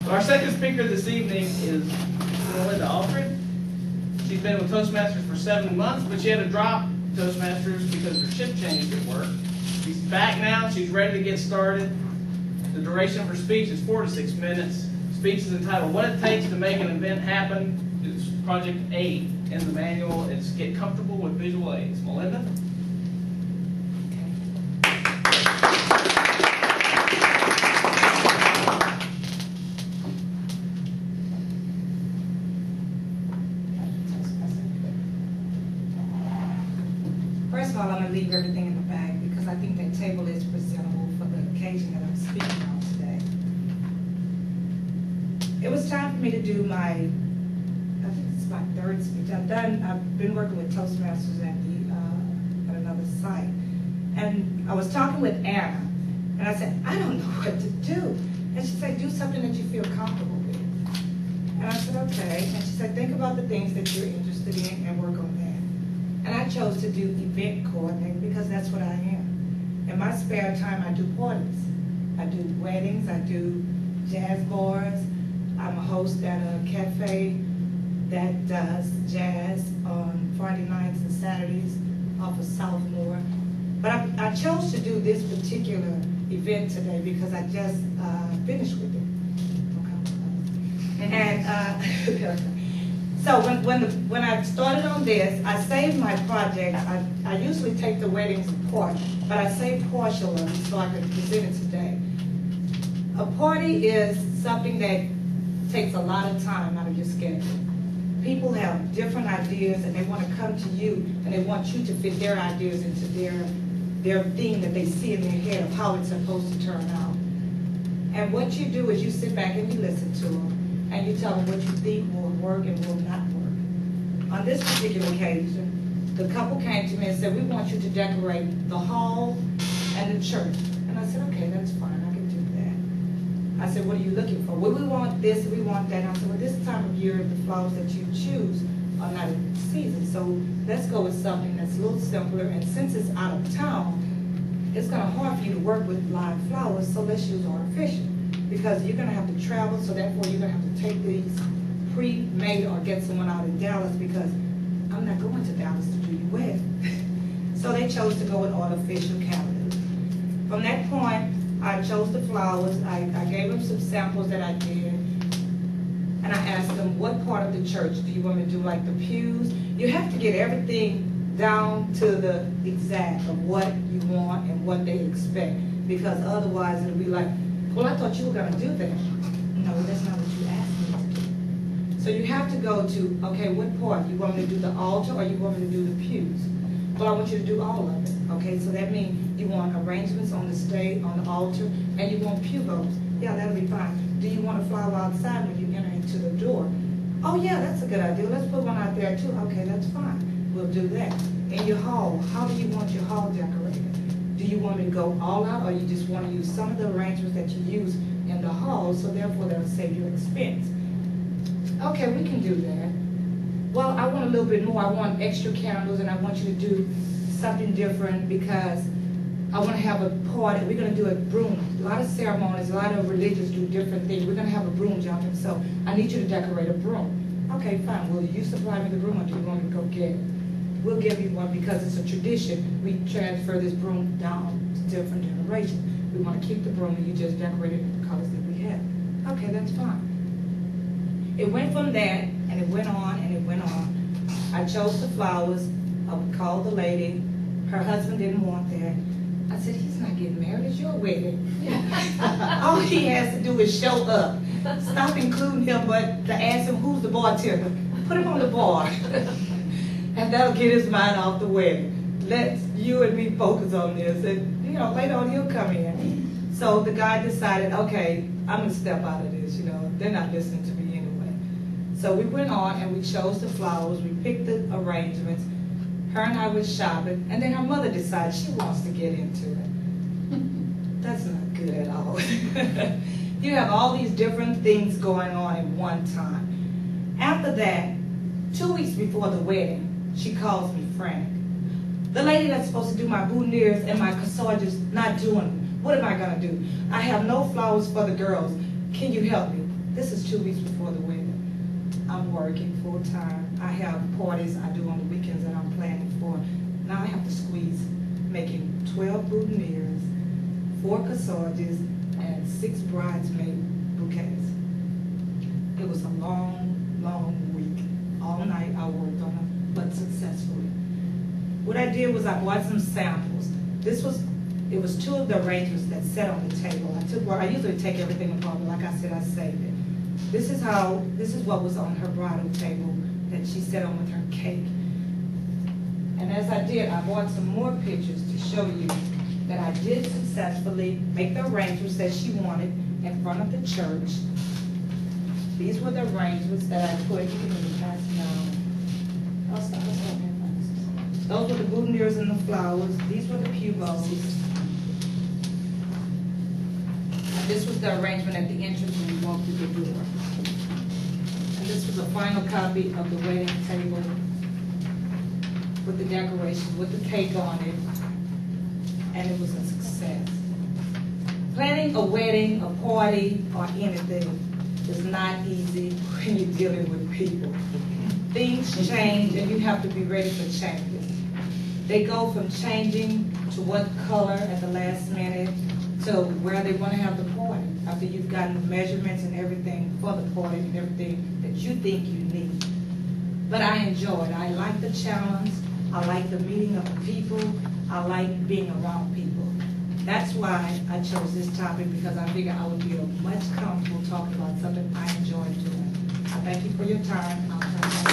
Our second speaker this evening is Melinda Alfred. She's been with Toastmasters for 7 months, but she had to drop Toastmasters because her shift changed at work. She's back now. She's ready to get started. The duration of her speech is 4 to 6 minutes. The speech is entitled, What It Takes to Make an Event Happen. It's Project 8 in the manual. It's Get Comfortable with Visual Aids. Melinda? First of all, I'm going to leave everything in the bag because I think that table is presentable for the occasion that I'm speaking on today. It was time for me to do my, I think it's my third speech. I've been working with Toastmasters at another site. And I was talking with Anna, and I said, I don't know what to do. And she said, do something that you feel comfortable with. And I said, okay. And she said, think about the things that you're interested in and work on that. And I chose to do event coordinator because that's what I am. In my spare time, I do parties. I do weddings, I do jazz bars. I'm a host at a cafe that does jazz on Friday nights and Saturdays off of Southmore. But I chose to do this particular event today because I just finished with it. Okay. And so when I started on this, I saved my project. I usually take the weddings apart, but I saved partial of them so I could present it today. A party is something that takes a lot of time out of your schedule. People have different ideas and they want to come to you and they want you to fit their ideas into their thing that they see in their head of how it's supposed to turn out. And what you do is you sit back and you listen to them and you tell them what you think will work and will not work. On this particular occasion, the couple came to me and said, we want you to decorate the hall and the church. And I said, okay, that's fine, I can do that. I said, what are you looking for? Well, we want this, we want that. And I said, well, this time of year, the flowers that you choose are not in season. So let's go with something that's a little simpler. And since it's out of town, it's kind of hard for you to work with live flowers, so let's use artificial. Because you're going to have to travel, so therefore you're going to have to take these pre-made or get someone out in Dallas because I'm not going to Dallas to do your wedding. So they chose to go with artificial calendars. From that point, I chose the flowers. I gave them some samples that I did. And I asked them, what part of the church do you want me to do, like the pews? You have to get everything down to the exact of what you want and what they expect. Because otherwise it'll be like, well, I thought you were going to do that. No, that's not what you asked me to do. So you have to go to, okay, what part? You want me to do the altar or you want me to do the pews? Well, I want you to do all of it. Okay, so that means you want arrangements on the stage, on the altar, and you want pew bowls. Yeah, that'll be fine. Do you want a flower outside when you enter into the door? Oh, yeah, that's a good idea. Let's put one out there, too. Okay, that's fine. We'll do that. In your hall, how do you want your hall decorated? Do you want me to go all out, or you just want to use some of the arrangements that you use in the hall, so therefore that'll save you expense? Okay, we can do that. Well, I want a little bit more. I want extra candles, and I want you to do something different because I want to have a party. We're going to do a broom. A lot of ceremonies, a lot of religions do different things. We're going to have a broom jumping, so I need you to decorate a broom. Okay, fine. Will you supply me the broom, or do you want me to go get it? We'll give you one because it's a tradition. We transfer this broom down to different generations. We want to keep the broom and you just decorate it in the colors that we have. Okay, that's fine. It went from that and it went on and it went on. I chose the flowers. I called the lady. Her husband didn't want that. I said, he's not getting married, it's your wedding. All he has to do is show up. Stop including him, but to ask him who's the bartender. Put him on the bar. And that'll get his mind off the wedding. Let you and me focus on this. And, later on he'll come in. So the guy decided, okay, I'm going to step out of this. They're not listening to me anyway. So we went on and we chose the flowers. We picked the arrangements. Her and I were shopping. And then her mother decided she wants to get into it. That's not good at all. You have all these different things going on at one time. After that, 2 weeks before the wedding, she calls me frantic. The lady that's supposed to do my boutonnieres and my corsages not doing them. What am I going to do? I have no flowers for the girls. Can you help me? this is 2 weeks before the wedding. I'm working full-time. I have parties I do on the weekends that I'm planning for. Now I have to squeeze making 12 boutonnieres, 4 corsage, and 6 bridesmaid bouquets. It was a long, long week. All night I worked on them, but successfully. What I did was I bought some samples. It was 2 of the arrangements that sat on the table. I usually take everything apart, but like I said, I saved it. This is what was on her bridal table that she sat on with her cake. And as I did, I bought some more pictures to show you that I did successfully make the arrangements that she wanted in front of the church. These were the arrangements that I put, you can even pass them down. I'll stop here. Those were the boutonnieres and the flowers. These were the pew bows. This was the arrangement at the entrance when you walked through the door. And this was a final copy of the wedding table with the decorations, with the cake on it, and it was a success. Planning a wedding, a party, or anything is not easy when you're dealing with people. Things change and you have to be ready for changes. They go from changing to what color at the last minute to where they want to have the party after you've gotten the measurements and everything for the party and everything that you think you need. But I enjoy it. I like the challenge. I like the meeting of the people. I like being around people. That's why I chose this topic, because I figured I would feel much comfortable talking about something I enjoy doing. I thank you for your time. I'll turn it